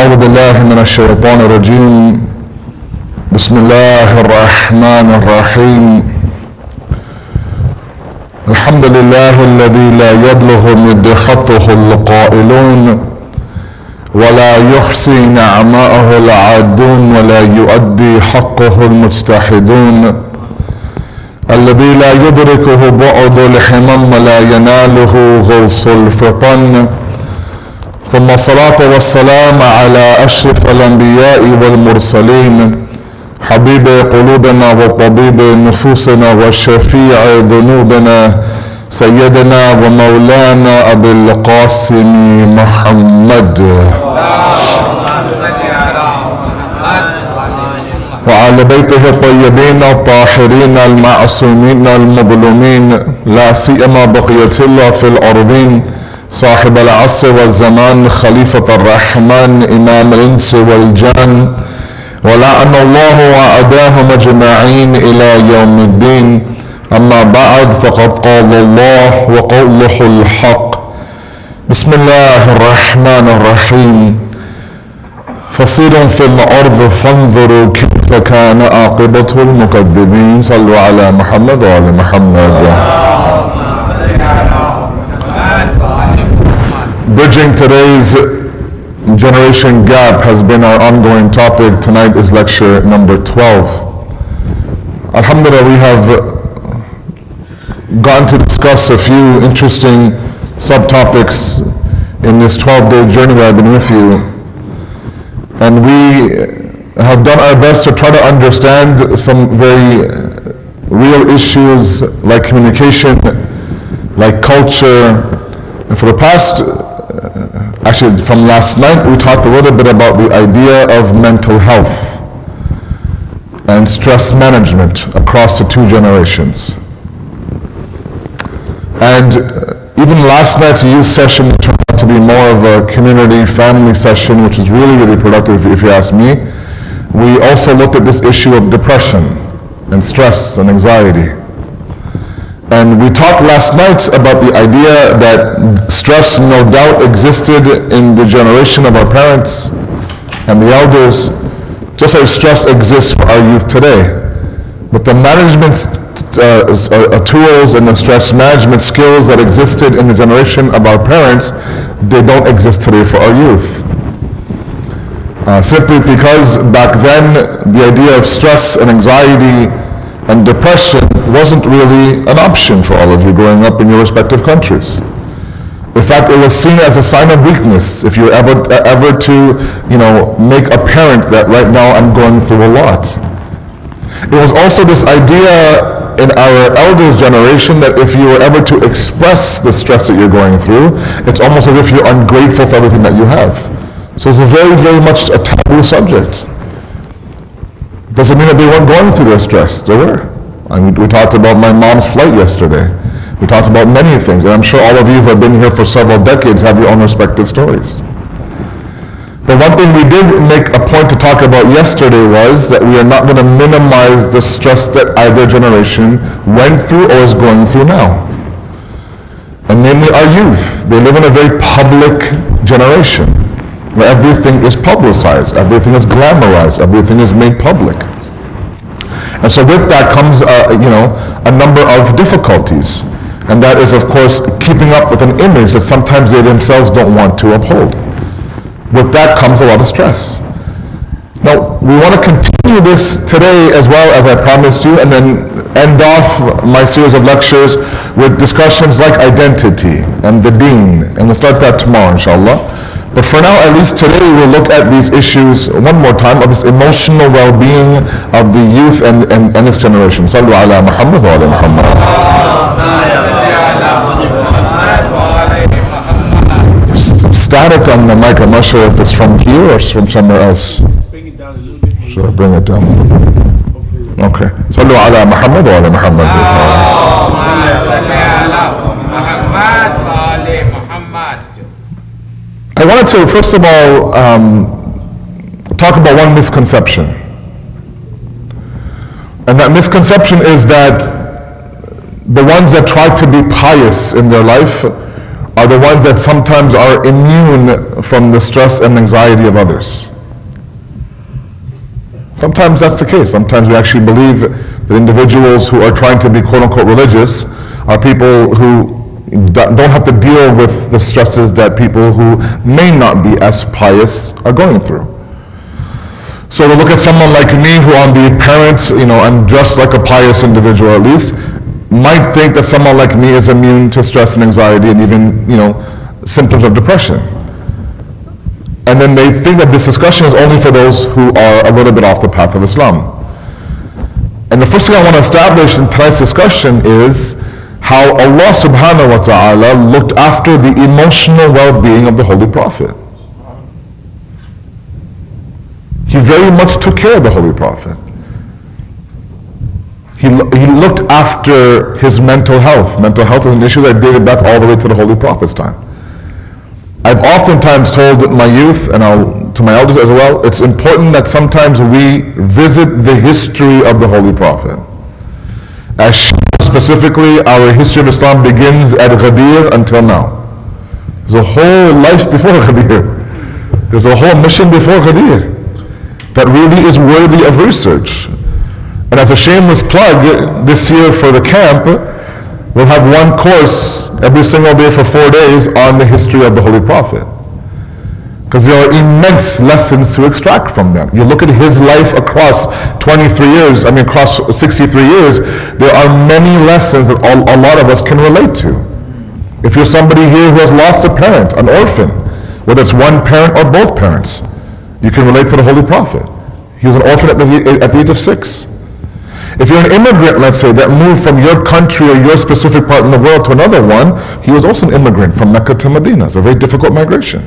أعوذ بالله من الشيطان الرجيم. بسم الله الرحمن الرحيم. الحمد لله الذي لا يبلغ مدحته القائلون ولا يحصي نعماءه العادون ولا يؤدي حقه المجتحدون، الذي لا يدركه بعد الحمم ولا يناله غوص الفطن، ثم الصلاة والسلام على أشرف الأنبياء والمرسلين، حبيب قلوبنا وطبيب نفوسنا وشفيع ذنوبنا، سيدنا ومولانا أبي القاسم محمد وعلى بيته الطيبين الطاهرين المعصومين المظلومين، لا سيما بقية الله في الأرضين، صاحب العصر والزمان، خليفة الرحمن، إمام الإنس والجان، ولعن الله وأعداهم أجمعين إلى يوم الدين. أما بعد، فقد قال الله وقوله الحق. بسم الله الرحمن الرحيم. فصيروا في الأرض فانظروا كيف كان عاقبة المكذبين. صلوا على محمد وعلى محمد. Bridging today's generation gap has been our ongoing topic. Tonight is lecture number 12. Alhamdulillah, we have gotten to discuss a few interesting subtopics in this 12-day journey that I've been with you. And we have done our best to try to understand some very real issues like communication, like culture. And for the past, actually from last night, we talked a little bit about the idea of mental health and stress management across the two generations. And even last night's youth session turned out to be more of a community family session, which is really, really productive if you ask me. We also looked at this issue of depression and stress and anxiety. And we talked last night about the idea that stress no doubt existed in the generation of our parents and the elders, just as stress exists for our youth today. But the management tools and the stress management skills that existed in the generation of our parents, they don't exist today for our youth. Simply because back then the idea of stress and anxiety and depression wasn't really an option for all of you growing up in your respective countries. In fact, it was seen as a sign of weakness if you were ever to, make apparent that right now I'm going through a lot. It was also this idea in our elders' generation that if you were ever to express the stress that you're going through, it's almost as if you're ungrateful for everything that you have. So it's a very, very much a taboo subject. Doesn't mean that they weren't going through their stress. They were. We talked about my mom's flight yesterday. We talked about many things, and I'm sure all of you who have been here for several decades have your own respective stories. But one thing we did make a point to talk about yesterday was that we are not going to minimize the stress that either generation went through or is going through now. And namely our youth. They live in a very public generation where everything is publicized, everything is glamorized, everything is made public. And so with that comes a number of difficulties. And that is, of course, keeping up with an image that sometimes they themselves don't want to uphold. With that comes a lot of stress. Now, we want to continue this today as well, as I promised you, and then end off my series of lectures with discussions like identity and the deen. And we'll start that tomorrow, inshallah. But for now, at least today, we'll look at these issues one more time of this emotional well-being of the youth and this generation. Sallu ala Muhammad wa ala Muhammad. Some static on the mic. I'm not sure if it's from here or from somewhere else. Bring it down a little bit. Should I bring it down? Okay. Sallu ala Muhammad wa ala Muhammad. I wanted to, first of all, talk about one misconception. And that misconception is that the ones that try to be pious in their life are the ones that sometimes are immune from the stress and anxiety of others. Sometimes that's the case. Sometimes we actually believe that individuals who are trying to be quote-unquote religious are people who don't have to deal with the stresses that people who may not be as pious are going through. So to look at someone like me who on the apparent, I'm dressed like a pious individual at least, might think that someone like me is immune to stress and anxiety and even, symptoms of depression. And then they think that this discussion is only for those who are a little bit off the path of Islam. And the first thing I want to establish in tonight's discussion is how Allah subhanahu wa ta'ala looked after the emotional well-being of the Holy Prophet. He very much took care of the Holy Prophet. He looked after his mental health. Mental health is an issue that dated back all the way to the Holy Prophet's time. I've oftentimes told my youth, and to my elders as well, it's important that sometimes we visit the history of the Holy Prophet. As Shia specifically, our history of Islam begins at Ghadir until now. There's a whole life before Ghadir. There's a whole mission before Ghadir that really is worthy of research. And as a shameless plug, this year for the camp, we'll have one course every single day for 4 days on the history of the Holy Prophet. Because there are immense lessons to extract from them. You look at his life across 63 years, there are many lessons that a lot of us can relate to. If you're somebody here who has lost a parent, an orphan, whether it's one parent or both parents, you can relate to the Holy Prophet. He was an orphan at the age of 6. If you're an immigrant, let's say, that moved from your country or your specific part in the world to another one, he was also an immigrant from Mecca to Medina. It's a very difficult migration.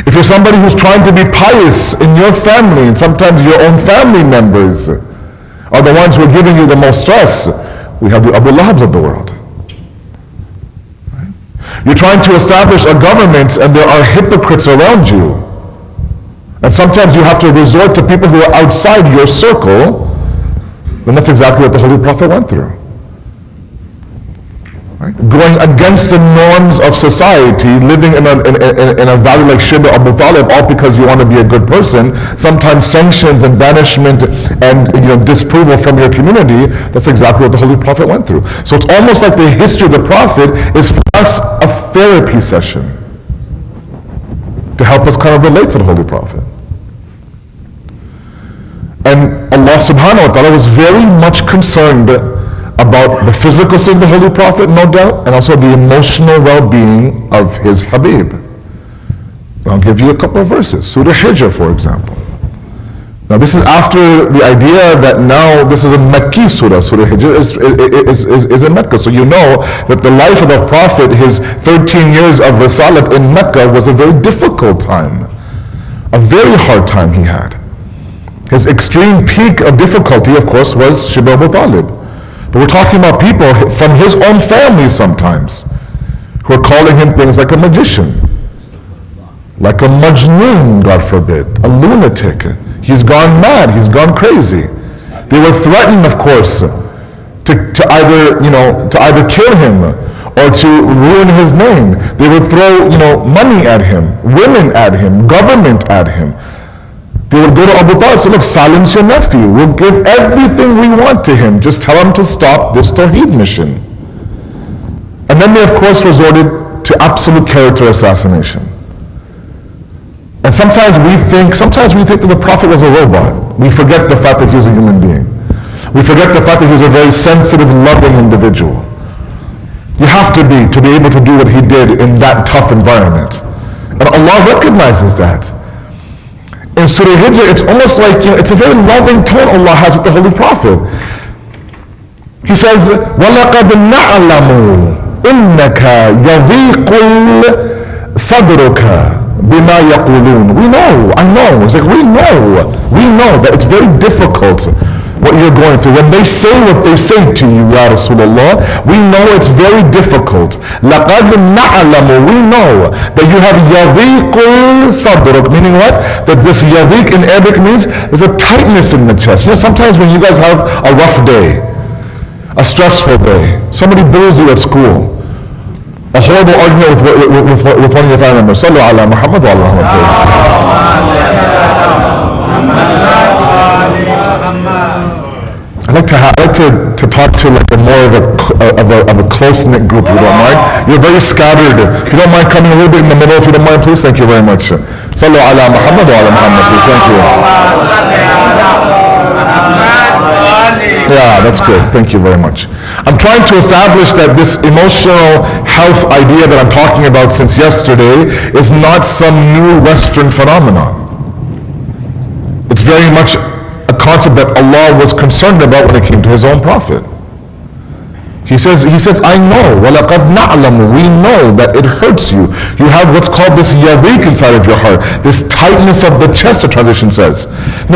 If you're somebody who's trying to be pious in your family, and sometimes your own family members are the ones who are giving you the most stress, we have the Abu Lahabs of the world. Right? You're trying to establish a government and there are hypocrites around you. And sometimes you have to resort to people who are outside your circle. And that's exactly what the Holy Prophet went through. Right? Going against the norms of society, living in a valley like Shia Abu Talib, all because you want to be a good person, sometimes sanctions and banishment and disapproval from your community, that's exactly what the Holy Prophet went through. So it's almost like the history of the Prophet is for us a therapy session to help us kind of relate to the Holy Prophet. And Allah subhanahu wa ta'ala was very much concerned about the physical state of the Holy Prophet, no doubt, and also the emotional well-being of his Habib. I'll give you a couple of verses. Surah Hijr, for example. Now this is after the idea that now this is a Mecca surah. Surah Hijr is in Mecca. So you know that the life of the Prophet, his 13 years of Risalat in Mecca was a very difficult time. A very hard time he had. His extreme peak of difficulty, of course, was Shia Abu Talib. But we're talking about people from his own family sometimes who are calling him things like a magician, like a majnoon, God forbid, a lunatic. He's gone mad, he's gone crazy. They were threatened, of course, to either kill him or to ruin his name. They would throw, money at him, women at him, government at him. They would go to Abu Talib and say, look, silence your nephew. We'll give everything we want to him. Just tell him to stop this Tawheed mission. And then they, of course, resorted to absolute character assassination. And sometimes we think that the Prophet was a robot. We forget the fact that he was a human being. We forget the fact that he was a very sensitive, loving individual. You have to be able to do what he did in that tough environment. And Allah recognizes that. In Surah Hijr, it's almost like, it's a very loving tone Allah has with the Holy Prophet. He says, وَلَقَدْ نَعْلَمُ إِنَّكَ يَضِيقُ صَدْرُكَ بِمَا يَقُولُونَ. We know, I know. It's like, we know that it's very difficult what you're going through. When they say what they say to you, Ya Rasulullah, we know it's very difficult. لَقَدْ نَعْلَمُ. We know that you have يَضِيقُ صَدْرُكَ. Meaning what? That this yadiq in Arabic means there's a tightness in the chest. Sometimes when you guys have a rough day, a stressful day, somebody bullies you at school, a horrible argument with one of your family members. Sallu ala Muhammad wa ala Muhammad, please. I like to talk to like a more of a close-knit group, if you don't mind. You're very scattered. If you don't mind coming a little bit in the middle, if you don't mind, please. Thank you very much. Sallu ala Muhammad wa ala Muhammad, please. Thank you. Yeah, that's good. Thank you very much. I'm trying to establish that this emotional health idea that I'm talking about since yesterday is not some new Western phenomenon. It's very much a concept that Allah was concerned about when it came to His own Prophet. He says, I know, وَلَقَدْ نَعْلَمُ, we know that it hurts you. You have what's called this yaviq inside of your heart, this tightness of the chest, the translation says.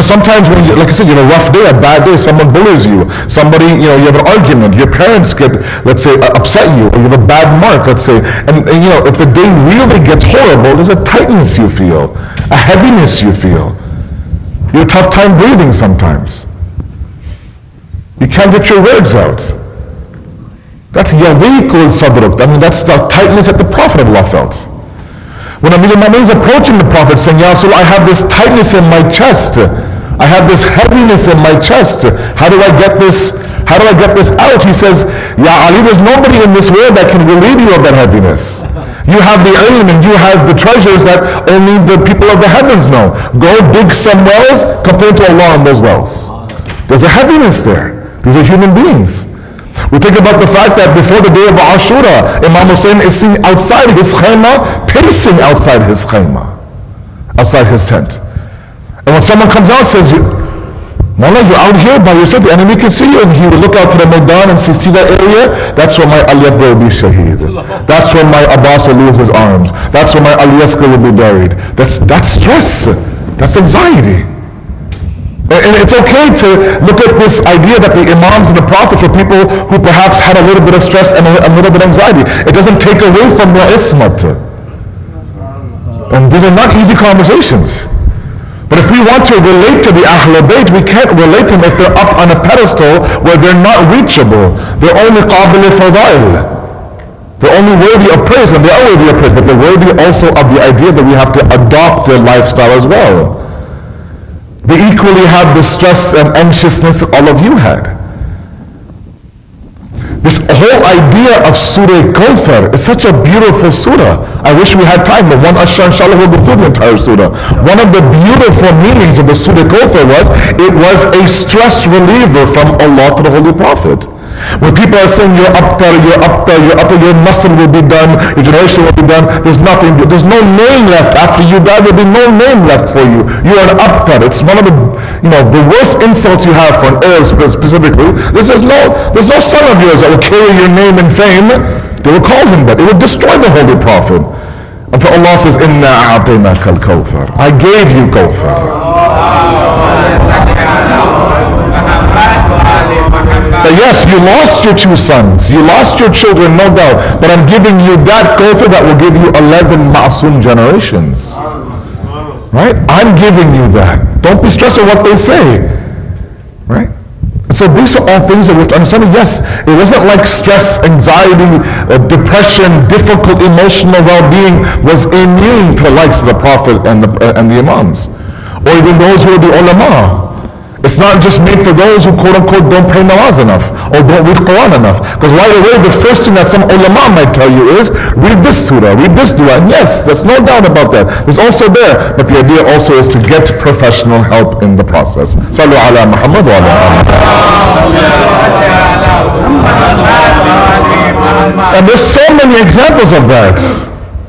Sometimes when, like I said, you have a rough day, a bad day, someone bullies you, somebody, you have an argument, your parents get, let's say, upset you, or you have a bad mark, let's say, and if the day really gets horrible, there's a tightness you feel, a heaviness you feel. You have a tough time breathing sometimes. You can't get your words out. That's yaviqul sadruk. I mean, that's the tightness that the Prophet of Allah felt. When Amir al-Mu'minin is approaching the Prophet saying, Ya Rasul, I have this tightness in my chest. I have this heaviness in my chest. How do I get this out? He says, Ya Ali, there's nobody in this world that can relieve you of that heaviness. You have the ilm and you have the treasures that only the people of the heavens know. Go dig some wells, complain to Allah on those wells. There's a heaviness there. These are human beings. We think about the fact that before the day of Ashura, Imam Hussein is seen outside his khayma, pacing outside his khayma, outside his tent. And when someone comes out and says, Mawla, you're out here by yourself, the enemy can see you, and he will look out to the Maidan and see that area, that's where my Ali Akbar will be shaheed. That's where my Abbas will lose his arms. That's where my Ali Asghar will be buried. That's stress. That's anxiety. And it's okay to look at this idea that the Imams and the Prophets were people who perhaps had a little bit of stress and a little bit of anxiety. It doesn't take away from their ismat. And these are not easy conversations. But if we want to relate to the Ahlul Bayt, we can't relate to them if they're up on a pedestal where they're not reachable. They're only qabil fadail. They're only worthy of praise, and they are worthy of praise, but they're worthy also of the idea that we have to adopt their lifestyle as well. They equally have the stress and anxiousness that all of you had. This whole idea of Surah Kawthar is such a beautiful surah. I wish we had time, but one Ashar inshallah will go through the entire surah. One of the beautiful meanings of the Surah Kawthar was, it was a stress reliever from Allah to the Holy Prophet. When people are saying you're up there, your nasr will be done, your generation will be done, there's nothing, there's no name left. After you die, there'll be no name left for you. You are an abtar. It's one of the worst insults you have for an Arab specifically. There's no son of yours that will carry your name and fame. They will call him that. It will destroy the Holy Prophet. Until Allah says, Inna a'ataynaka al-Kawthar. I gave you Kawthar. That yes, you lost your 2 sons, you lost your children, no doubt, but I'm giving you that Kawthar that will give you 11 ma'asum generations. Right? I'm giving you that. Don't be stressed with what they say. Right? So these are all things that we have to understand. Yes, it wasn't like stress, anxiety, depression, difficult emotional well-being was immune to the likes of the Prophet and the Imams, or even those who are the ulama. It's not just made for those who quote-unquote don't pray namaz enough or don't read Quran enough. Because right away, the first thing that some ulama might tell you is, read this surah, read this dua. And yes, there's no doubt about that. There's also there. But the idea also is to get professional help in the process. Sallu ala Muhammad wa ala Muhammad. And there's so many examples of that.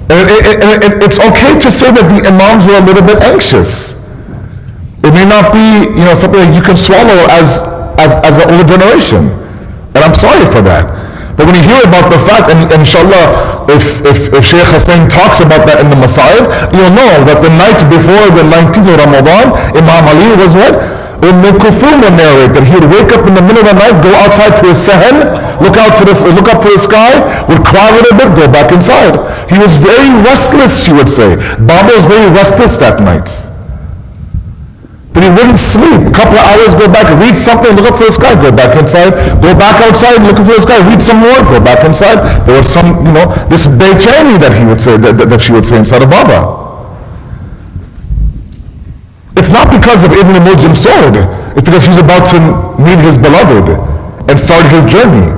And it's okay to say that the Imams were a little bit anxious. It may not be, something that you can swallow as the older generation. And I'm sorry for that. But when you hear about the fact, and inshallah, if Shaykh Hussain talks about that in the Masa'ib, you'll know that the night before the 19th of Ramadan, Imam Ali was what? Kulthum will narrate that he would wake up in the middle of the night, go outside to his sahan, look up to the sky, would cry a little bit, go back inside. He was very restless, she would say. Baba was very restless that night. That he wouldn't sleep. A couple of hours, go back, read something, look up for the sky, go back inside, go back outside, look for the sky, read some more, go back inside. There was some, this Bechani that he would say, that she would say inside of Baba. It's not because of Ibn Muljim's sword. It's because he's about to meet his beloved and start his journey.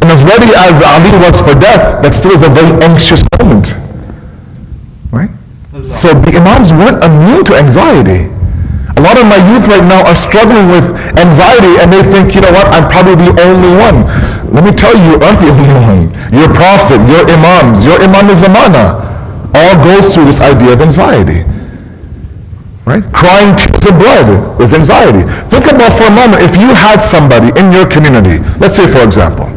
And as ready as Ali was for death, that still is a very anxious moment. Right? So the Imams weren't immune to anxiety. A lot of my youth right now are struggling with anxiety and they think, you know what, I'm probably the only one. Let me tell you, you aren't the only one. Your Prophet, your Imams, your Imam Zamana all goes through this idea of anxiety. Right? Crying tears of blood is anxiety. Think about for a moment, if you had somebody in your community, let's say for example,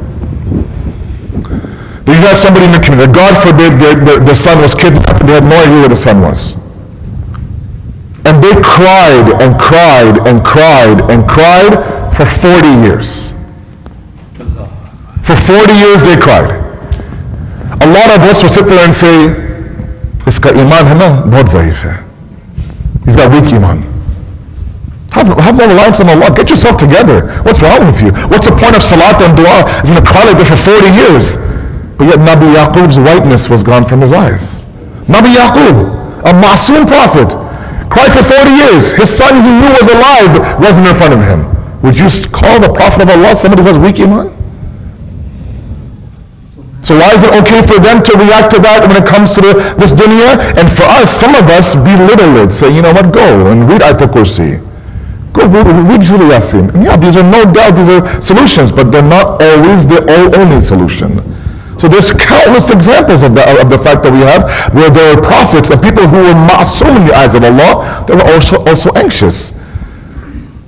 that you had somebody in your community, God forbid their son was kidnapped and they had no idea where the son was. And they cried and cried and cried and cried for 40 years. For 40 years they cried. A lot of us will sit there and say, Iska iman hai na, bahut zaif hai. He's got weak iman. Have more reliance on Allah. Get yourself together. What's wrong with you? What's the point of salat and dua if you're going to cry like this for 40 years? But yet Nabi Yaqub's whiteness was gone from his eyes. Nabi Yaqub, a Masoom prophet, cried for 40 years. His son he knew was alive wasn't in front of him. Would you call the Prophet of Allah somebody who has weak iman? So why is it okay for them to react to that when it comes to this dunya? And for us, some of us belittle it. Say, you know what, go and read Ayatul Kursi. Go read Surah Yasin. And yeah, these are no doubt, these are solutions, but they're not always the only solution. So there's countless examples of the fact that we have where there are prophets and people who were ma'asum in the eyes of Allah that were also anxious.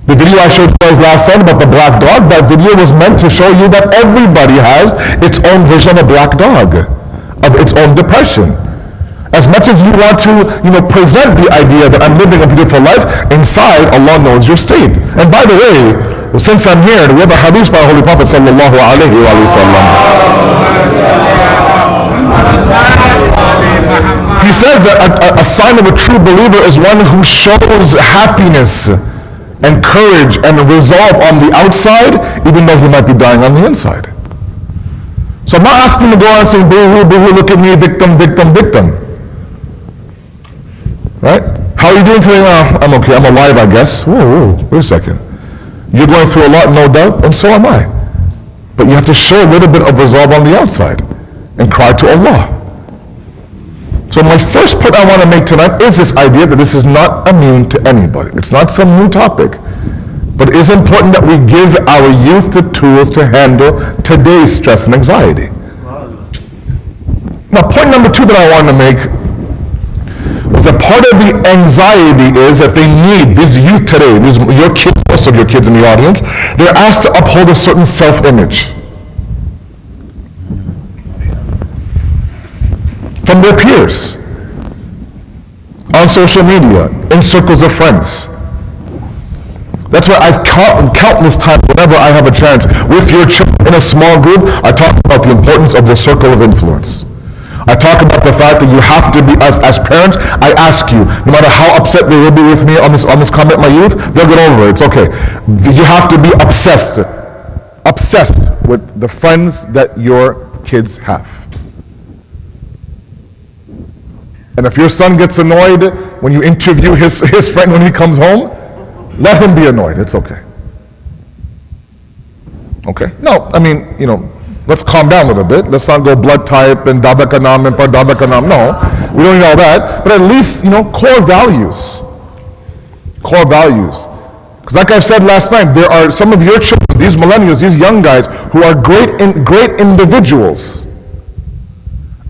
The video I showed you guys last time about the black dog, that video was meant to show you that everybody has its own version of a black dog, of its own depression. As much as you want to, present the idea that I'm living a beautiful life, inside Allah knows your state. And by the way, since I'm here, we have a hadith by the Holy Prophet sallallahu alaihi wasallam. He says that a sign of a true believer is one who shows happiness and courage and resolve on the outside, even though he might be dying on the inside. So I'm not asking him to go around saying, boo-hoo, boo-hoo, look at me, victim, victim, victim. Right? How are you doing today? I'm okay, I'm alive, I guess. Whoa, wait a second. You're going through a lot, no doubt, and so am I. But you have to show a little bit of resolve on the outside and cry to Allah. So my first point I want to make tonight is this idea that this is not immune to anybody. It's not some new topic. But it is important that we give our youth the tools to handle today's stress and anxiety. Now, point number two that I want to make was that part of the anxiety is that they need, these youth today, your kids, most of your kids in the audience, they're asked to uphold a certain self-image from their peers, on social media, in circles of friends. That's why I've countless times, whenever I have a chance, with your children in a small group, I talk about the importance of the circle of influence. I talk about the fact that you have to be, as parents, I ask you, no matter how upset they will be with me on this comment, my youth, they'll get over it, it's okay. You have to be obsessed with the friends that your kids have. And if your son gets annoyed when you interview his friend when he comes home, let him be annoyed, it's okay. Okay? No, I mean, let's calm down a little bit. Let's not go blood type and dada ka naam and par dada ka naam. No, we don't need all that. But at least, core values. Core values. Because like I said last night, there are some of your children, these millennials, these young guys, who are great individuals.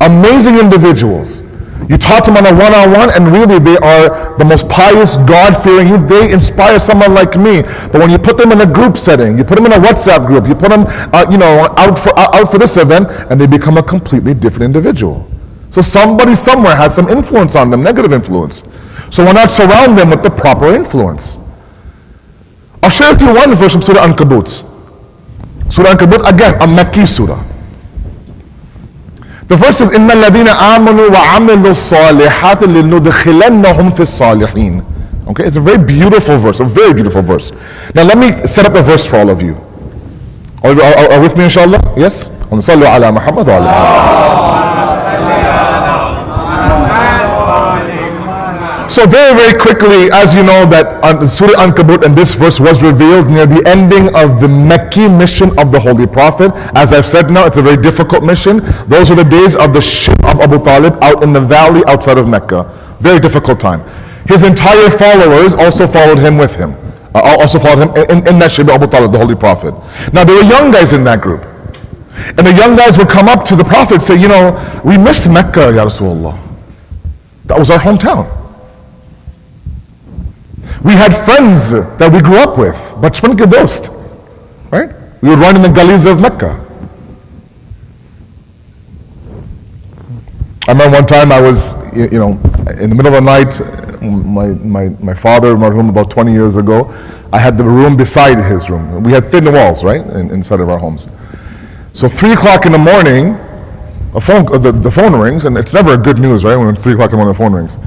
Amazing individuals. You talk to them on a one-on-one, and really they are the most pious, God-fearing youth. They inspire someone like me. But when you put them in a group setting, you put them in a WhatsApp group, you put them, out for this event, and they become a completely different individual. So somebody somewhere has some influence on them, negative influence. So why not surround them with the proper influence? I'll share with you one verse from Surah Ankabut. Surah Ankabut, again, a Makki surah. The verse says, إِنَّ الَّذِينَ آمَنُوا وَعَمِلُوا الصَّالِحَاتِ لِنُدْخِلَنَّهُمْ فِي الصَّالِحِينَ Okay, it's a very beautiful verse, a very beautiful verse. Now let me set up a verse for all of you. Are with me, inshallah? Yes? Sallu ala Muhammad wa ala Muhammad. So very quickly, as you know, that Surah Ankabut and this verse was revealed near the ending of the Mecca mission of the Holy Prophet. As I've said now, it's a very difficult mission. Those are the days of the ship of Abu Talib out in the valley outside of Mecca. Very difficult time. His entire followers also followed him with him. Also followed him in that ship of Abu Talib, the Holy Prophet. Now there were young guys in that group. And the young guys would come up to the Prophet and say, you know, we miss Mecca, Ya Rasulullah. That was our hometown. We had friends that we grew up with, bachpan ke dost, right? We would run in the gullies of Mecca. I remember one time I was, you know, in the middle of the night, my father, marhum, about 20 years ago, I had the room beside his room. We had thin walls, right, inside of our homes. So 3 o'clock in the morning, the phone rings, and it's never good news, right, when 3 o'clock in the morning the phone rings.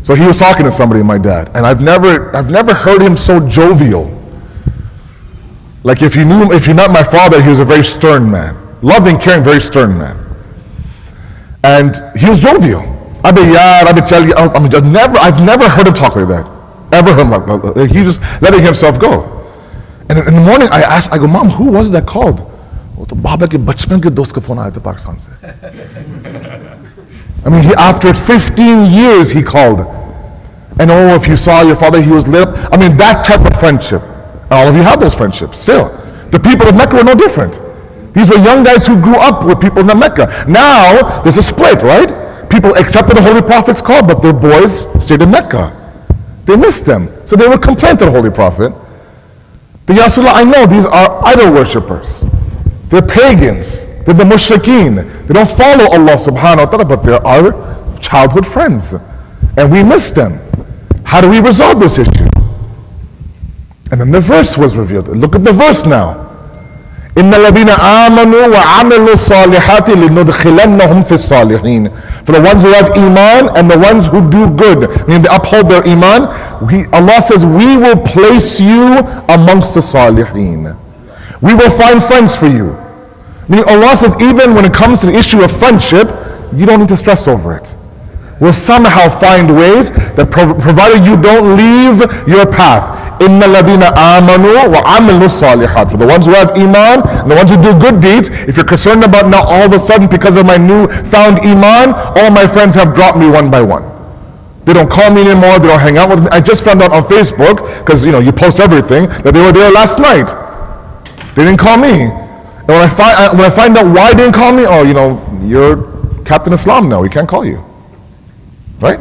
So he was talking to somebody, my dad, and I've never heard him so jovial. Like if you met my father, he was a very stern man, loving, caring, very stern man. And he was jovial. I've never heard him talk like that. Ever heard him like that. He just letting himself go. And in the morning, I go, Mom, who was that called? I mean, after 15 years, he called. And oh, if you saw your father, he was lit up. I mean, that type of friendship. And all of you have those friendships still. The people of Mecca were no different. These were young guys who grew up with people in Mecca. Now, there's a split, right? People accepted the Holy Prophet's call, but their boys stayed in Mecca. They missed them. So they would complain to the Holy Prophet. The Ya Rasulullah, I know these are idol worshippers. They're pagans. They're the mushrikeen. They don't follow Allah subhanahu wa ta'ala, but they're our childhood friends. And we miss them. How do we resolve this issue? And then the verse was revealed. Look at the verse now. إِنَّ الَّذِينَ آمَنُوا وَعَمِلُوا الصَّالِحَاتِ لِنُدْخِلَنَّهُمْ فِي الصَّالِحِينَ. For the ones who have iman and the ones who do good, meaning they uphold their iman, Allah says, we will place you amongst the salihin. We will find friends for you. Meaning Allah says, even when it comes to the issue of friendship, you don't need to stress over it. We'll somehow find ways that provided you don't leave your path. إِنَّ الَّذِينَ آمَنُوا وَعَمِلُوا الصَّالِحَاتِ. For the ones who have iman and the ones who do good deeds, if you're concerned about now all of a sudden because of my new found iman, all my friends have dropped me one by one. They don't call me anymore, they don't hang out with me. I just found out on Facebook, because you post everything, that they were there last night. They didn't call me. And when I find out why they didn't call me, oh, you're Captain Islam now, we can't call you. Right?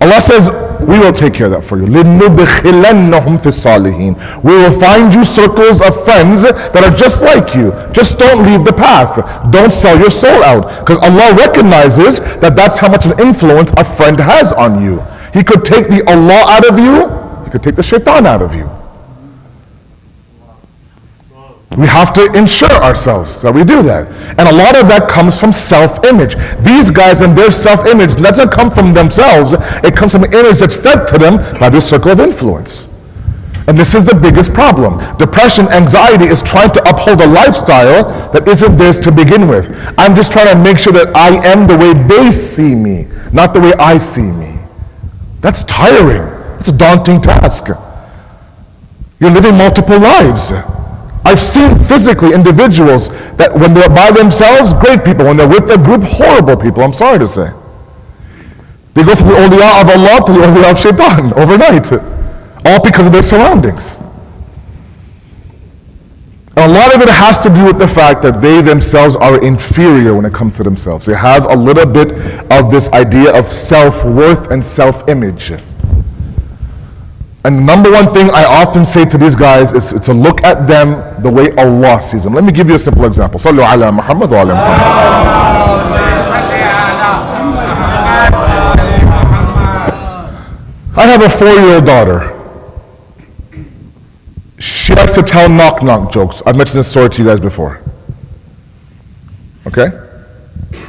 Allah says, we will take care of that for you. لِنُدْخِلَنَّهُمْ فِي الصَّالِحِينَ. We will find you circles of friends that are just like you. Just don't leave the path. Don't sell your soul out. Because Allah recognizes that that's how much an influence a friend has on you. He could take the Allah out of you. He could take the shaitan out of you. We have to ensure ourselves that we do that. And a lot of that comes from self-image. These guys and their self-image doesn't come from themselves. It comes from an image that's fed to them by their circle of influence. And this is the biggest problem. Depression, anxiety is trying to uphold a lifestyle that isn't theirs to begin with. I'm just trying to make sure that I am the way they see me, not the way I see me. That's tiring. It's a daunting task. You're living multiple lives. I've seen physically individuals that when they're by themselves, great people. When they're with a group, horrible people, I'm sorry to say. They go from the awliya of Allah to the awliya of shaitan overnight. All because of their surroundings. And a lot of it has to do with the fact that they themselves are inferior when it comes to themselves. They have a little bit of this idea of self-worth and self-image. And the number one thing I often say to these guys is to look at them the way Allah sees them. Let me give you a simple example. Sallu ala Muhammad wa ala Muhammad. I have a 4-year-old daughter. She likes to tell knock-knock jokes. I've mentioned this story to you guys before. Okay?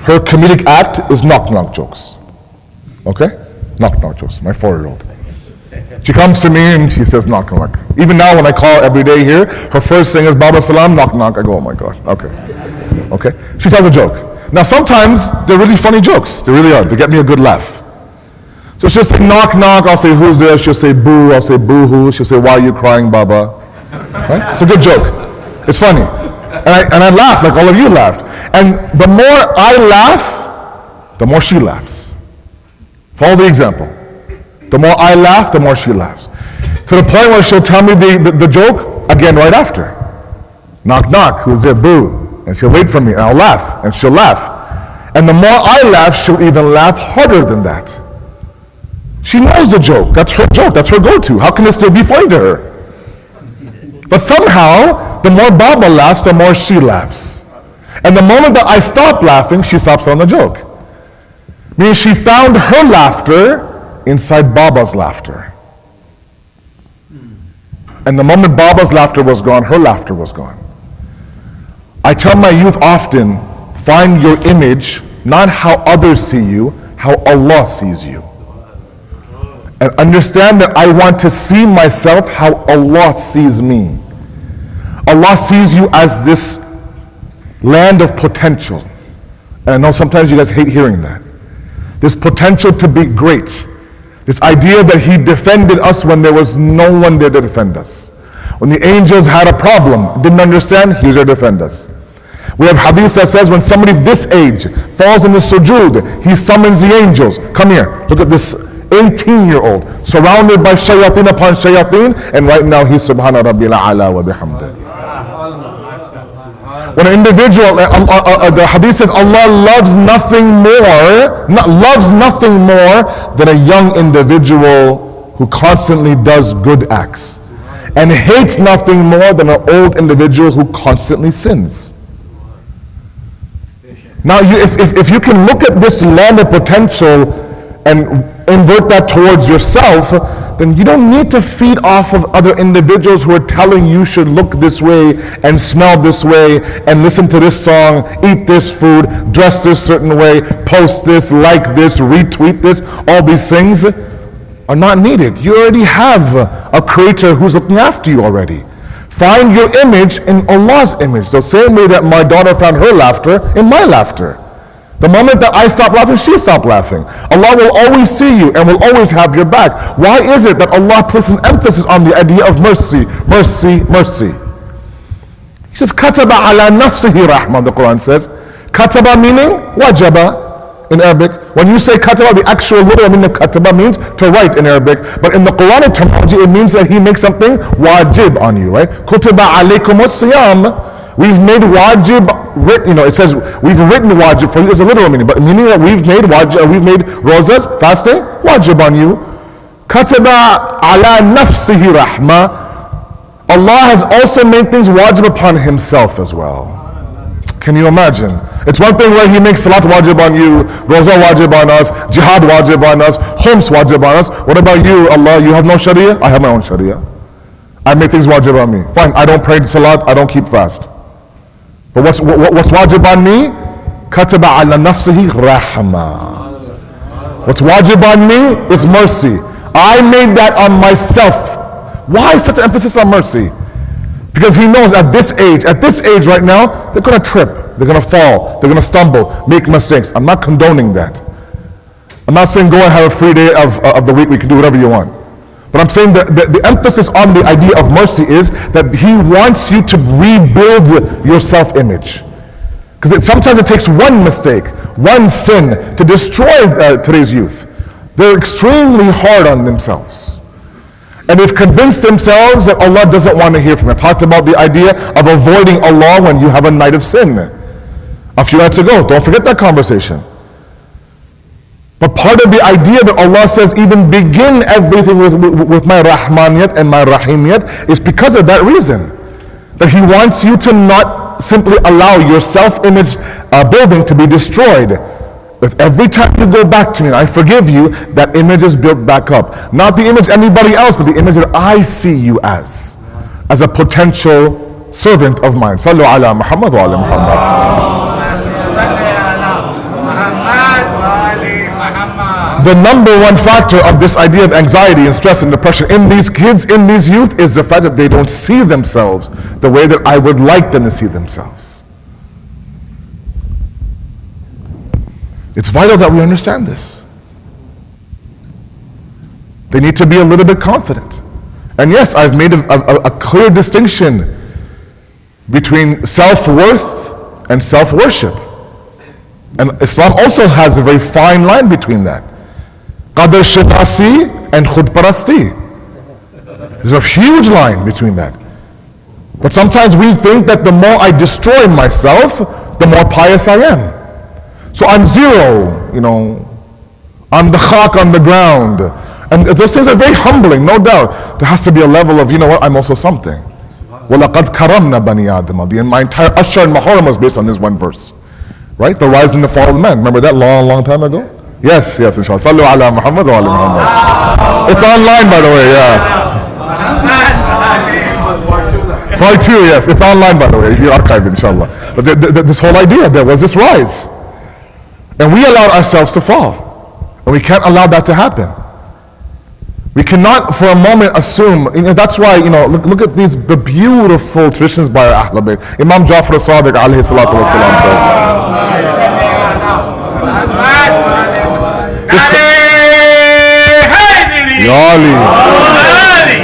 Her comedic act is knock-knock jokes. Okay? Knock-knock jokes. My 4-year-old. She comes to me and she says, knock, knock. Even now when I call every day here, her first thing is, Baba Salam, knock, knock. I go, oh my God, okay. Okay. She tells a joke. Now sometimes they're really funny jokes. They really are. They get me a good laugh. So she'll say, knock, knock. I'll say, who's there? She'll say, boo. I'll say, boo-hoo. She'll say, why are you crying, Baba? Right? It's a good joke. It's funny. And I laugh like all of you laughed. And the more I laugh, the more she laughs. Follow the example. The more I laugh, the more she laughs. To the point where she'll tell me the joke again right after. Knock, knock, who's there? Boo. And she'll wait for me and I'll laugh and she'll laugh. And the more I laugh, she'll even laugh harder than that. She knows the joke. That's her joke. That's her go-to. How can it still be funny to her? But somehow, the more Baba laughs, the more she laughs. And the moment that I stop laughing, she stops on the joke. Meaning she found her laughter inside Baba's laughter. And the moment Baba's laughter was gone, her laughter was gone. I tell my youth often, find your image, not how others see you, how Allah sees you. And understand that I want to see myself how Allah sees me. Allah sees you as this land of potential. And I know sometimes you guys hate hearing that. This potential to be great. This idea that He defended us when there was no one there to defend us. When the angels had a problem, didn't understand, He's there to defend us. We have hadith that says when somebody this age falls in the sujood, He summons the angels. Come here, look at this 18-year-old, surrounded by shayateen upon shayateen, and right now he's Subhana Rabbil A'la wa bihamdih. When an individual, the hadith says Allah loves nothing more than a young individual who constantly does good acts, and hates nothing more than an old individual who constantly sins. Now, if you can look at this land of potential and invert that towards yourself, then you don't need to feed off of other individuals who are telling you should look this way and smell this way and listen to this song, eat this food, dress this certain way, post this, like this, retweet this. All these things are not needed. You already have a creator who's looking after you already. Find your image in Allah's image, the same way that my daughter found her laughter in my laughter. The moment that I stop laughing, she stopped laughing. Allah will always see you and will always have your back. Why is it that Allah places an emphasis on the idea of mercy, mercy, mercy? He says, Kataba ala nafsihi rahmah, the Quran says. Kataba meaning wajaba in Arabic. When you say kataba, the actual literal meaning of kataba means to write in Arabic. But in the Quranic terminology, it means that He makes something wajib on you, right? Kutiba alaykum as-siyam. We've made wajib, it says we've written wajib for you. It's a literal meaning, but meaning that we've made wajib, we've made rosas, fasting, wajib on you. Kataba ala nafsihi rahma. Allah has also made things wajib upon Himself as well. Can you imagine? It's one thing where He makes salat wajib on you, rosa wajib on us, jihad wajib on us, khums wajib on us. What about you, Allah? You have no sharia? I have my own sharia. I make things wajib on me. Fine, I don't pray salat, I don't keep fast. But what's wajib on me? Kataba ala nafsihi rahma. What's wajib on me is mercy. I made that on myself. Why such an emphasis on mercy? Because He knows at this age right now, they're going to trip, they're going to fall, they're going to stumble, make mistakes. I'm not condoning that. I'm not saying go and have a free day of the week, we can do whatever you want. But I'm saying that the emphasis on the idea of mercy is that He wants you to rebuild your self-image. Because sometimes it takes one mistake, one sin to destroy today's youth. They're extremely hard on themselves. And they've convinced themselves that Allah doesn't want to hear from them. I talked about the idea of avoiding Allah when you have a night of sin. A few nights ago, don't forget that conversation. But part of the idea that Allah says even begin everything with my Rahmaniyat and my Rahimiyat is because of that reason. That He wants you to not simply allow your self-image building to be destroyed. If every time you go back to me, I forgive you, that image is built back up. Not the image anybody else, but the image that I see you as a potential servant of mine. Sallu ala Muhammad wa ala Muhammad. the number one factor of this idea of anxiety and stress and depression in these kids, in these youth, is the fact that they don't see themselves the way that I would like them to see themselves. It's vital that we understand this. They need to be a little bit confident. And yes, I've made a clear distinction between self-worth and self-worship. And Islam also has a very fine line between that. Qadr shinasi and khud parasti. There's a huge line between that. But sometimes we think that the more I destroy myself, the more pious I am. So I'm zero, I'm the khak on the ground. And those things are very humbling, no doubt. There has to be a level of, I'm also something. وَلَقَدْ كَرَمْنَا بَنِي آدَمَ. And my entire Ashar and Muharram was based on this one verse. Right? The rise and the fall of the man. Remember that long time ago? Yes, inshallah. Sallu ala Muhammad wa ala Muhammad. It's online, by the way, yeah. Part 2, yes. It's online, by the way, if you archive it, inshallah. But this whole idea, there was this rise. And we allowed ourselves to fall. And we can't allow that to happen. We cannot for a moment assume, that's why, look at the beautiful traditions by our Ahlul Bayt. Imam Jafri Sadiq alayhi salatu wasalam says,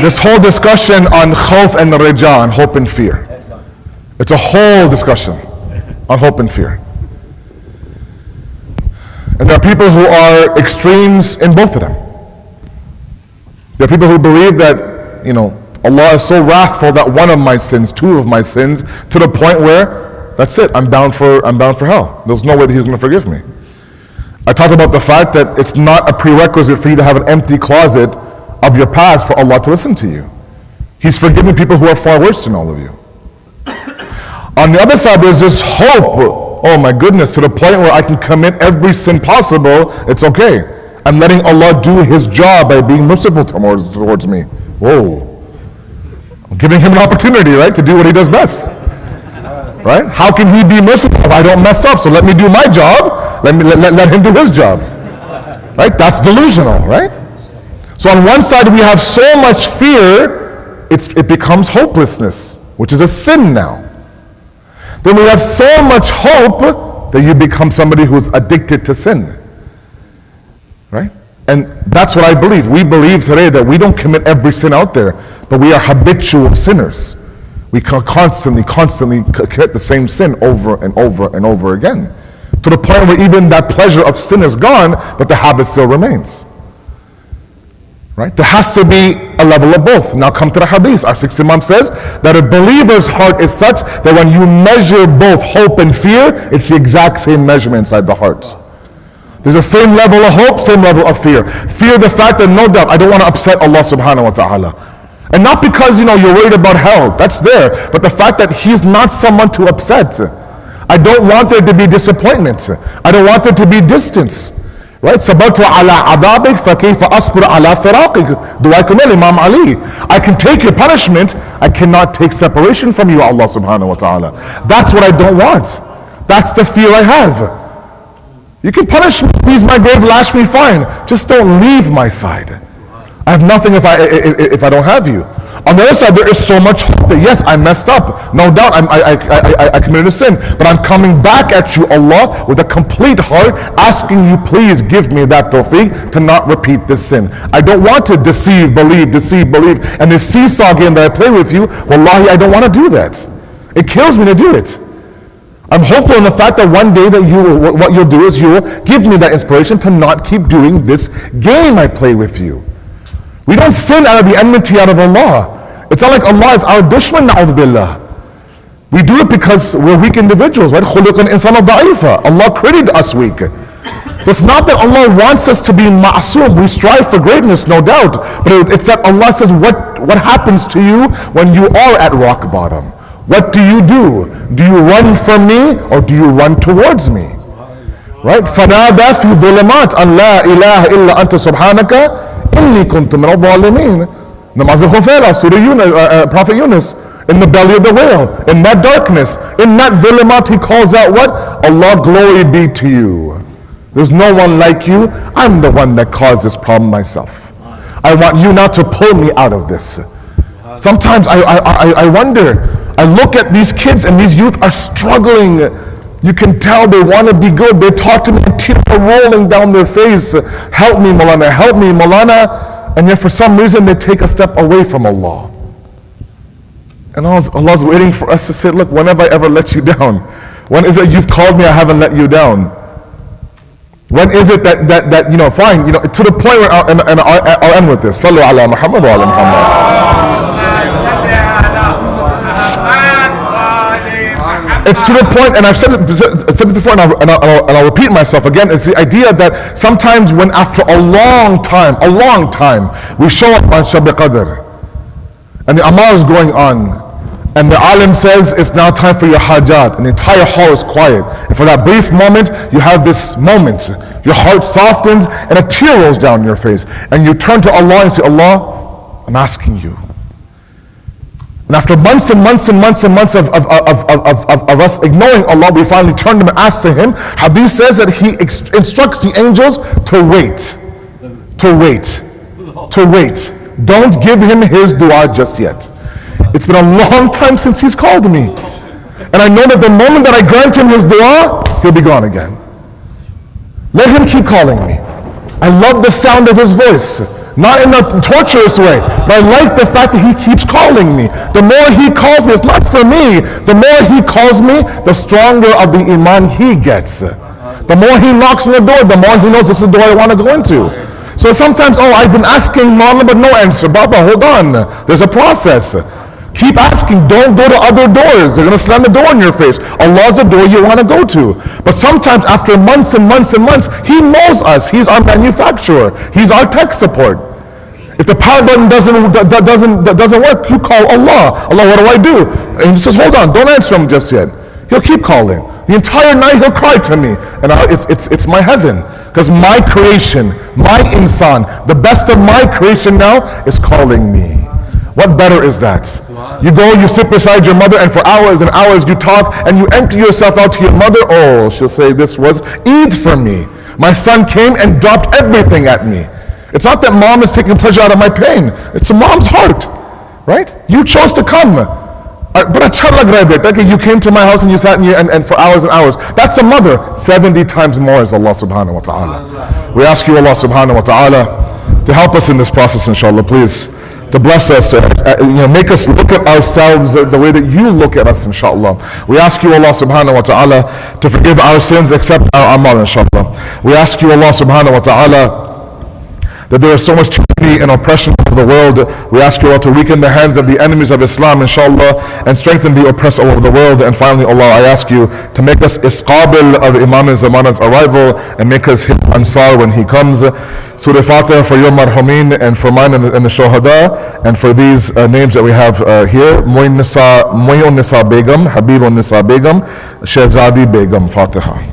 this whole discussion on khawf and raja, and hope and fear. It's a whole discussion on hope and fear. And there are people who are extremes in both of them. There are people who believe that, Allah is so wrathful that one of my sins, two of my sins, to the point where, that's it, I'm bound for hell. There's no way that He's going to forgive me. I talked about the fact that it's not a prerequisite for you to have an empty closet of your past for Allah to listen to you. He's forgiving people who are far worse than all of you. On the other side, there's this hope, oh my goodness, to the point where I can commit every sin possible, it's okay. I'm letting Allah do His job by being merciful towards me. Whoa. I'm giving Him an opportunity, right, to do what He does best. Right? How can He be merciful if I don't mess up? So let me do my job, let Him do His job. Right? That's delusional, right? So on one side we have so much fear, it becomes hopelessness, which is a sin now. Then we have so much hope that you become somebody who's addicted to sin. Right? And that's what I believe. We believe today that we don't commit every sin out there, but we are habitual sinners. We constantly commit the same sin over and over and over again, to the point where even that pleasure of sin is gone, but the habit still remains. Right? There has to be a level of both. Now come to the hadith. Our sixth Imam says that a believer's heart is such that when you measure both hope and fear, it's the exact same measurement inside the heart. There's the same level of hope, same level of fear. Fear the fact that no doubt I don't want to upset Allah subhanahu wa ta'ala. And not because you're worried about hell, that's there, but the fact that He's not someone to upset. I don't want there to be disappointment. I don't want there to be distance. Right? Sabartu ala adabik fa kayfa asbir ala firaqik. Dua kumel Imam Ali. I can take your punishment, I cannot take separation from you, Allah subhanahu wa ta'ala. That's what I don't want. That's the fear I have. You can punish me, squeeze my grave, lash me, fine. Just don't leave my side. I have nothing if I don't have you. On the other side, there is so much hope that yes, I messed up. No doubt, I committed a sin. But I'm coming back at you, Allah, with a complete heart, asking you, please give me that tawfiq to not repeat this sin. I don't want to deceive, believe. And this seesaw game that I play with you, wallahi, I don't want to do that. It kills me to do it. I'm hopeful in the fact that one day that what you'll do is you will give me that inspiration to not keep doing this game I play with you. We don't sin out of the enmity out of Allah. It's not like Allah is our dushman, na'udhu billah. We do it because we're weak individuals, right? خُلِقَ الْإِنسَانُ ضَعِيفًا. Allah created us weak. So it's not that Allah wants us to be ma'soom. We strive for greatness, no doubt. But it's that Allah says, what happens to you when you are at rock bottom? What do? Do you run from me or do you run towards me? Right? فَنَادَى فِي ظُلُمَاتٍ أَنْ لَا إِلَهَ إِلَّا أَنْتَ سُبْحَانَكَ إِنِّي كُنْتُ مِنَ الظَّالِمِينَ. Namaz al-Khufayla, Surah Prophet Yunus, in the belly of the whale, in that darkness, in that dhulumat, he calls out what? Allah, glory be to you. There's no one like you. I'm the one that caused this problem myself. I want you now to pull me out of this. Sometimes I wonder, I look at these kids and these youth are struggling. You can tell they want to be good. They talk to me and tears are rolling down their face. Help me, Maulana, help me, Maulana. And yet for some reason they take a step away from Allah. And Allah's waiting for us to say, look, when have I ever let you down? When is it you've called me, I haven't let you down? When is it that you know, fine, you know, to the point where, and I'll end with this. Sallu ala Muhammad wa ala Muhammad. It's to the point, and I've said it before, and I'll repeat myself again, it's the idea that sometimes when after a long time, we show up on Shab Qadr, and the amal is going on, and the alim says, it's now time for your hajat, and the entire hall is quiet. And for that brief moment, you have this moment. Your heart softens, and a tear rolls down your face. And you turn to Allah and say, Allah, I'm asking you. And after months and months and months and months of us ignoring Allah, we finally turn to him and ask to him. Hadith says that he instructs the angels to wait. To wait. To wait. Don't give him his dua just yet. It's been a long time since he's called me. And I know that the moment that I grant him his dua, he'll be gone again. Let him keep calling me. I love the sound of his voice. Not in a torturous way, but I like the fact that he keeps calling me. The more he calls me, it's not for me. The more he calls me, the stronger of the iman he gets. The more he knocks on the door, the more he knows this is the door I want to go into. So sometimes, I've been asking Mama, but no answer. Baba, hold on. There's a process. Keep asking. Don't go to other doors. They're going to slam the door in your face. Allah's the door you want to go to. But sometimes after months and months and months, He knows us. He's our manufacturer. He's our tech support. If the power button doesn't work, you call Allah. Allah, what do I do? And He says, hold on, don't answer Him just yet. He'll keep calling. The entire night He'll cry to me. And it's my heaven. Because my creation, my insan, the best of my creation now is calling me. What better is that? You go, you sit beside your mother, and for hours and hours you talk, and you empty yourself out to your mother. Oh, she'll say, this was Eid for me. My son came and dropped everything at me. It's not that mom is taking pleasure out of my pain. It's a mom's heart, right? You chose to come. But you came to my house and you sat in here and for hours and hours. That's a mother. 70 times more is Allah subhanahu wa ta'ala. We ask you, Allah subhanahu wa ta'ala, to help us in this process, inshallah, please. To bless us, make us look at ourselves the way that you look at us, inshallah. We ask you, Allah subhanahu wa ta'ala, to forgive our sins, accept our amal, inshallah. We ask you, Allah subhanahu wa ta'ala, that there is so much tyranny and oppression of the world. We ask you, Allah, to weaken the hands of the enemies of Islam, inshallah, and strengthen the oppressed all over the world. And finally, Allah, I ask you to make us isqabil of Imam Zamana's arrival, and make us his ansar when he comes. Surah Fatiha for your marhumin, and for mine and the Shohada, and for these names that we have here. Mu'in Nisa Begum, Habibun Nisa Begum, Shehzadi Begum. Fatiha.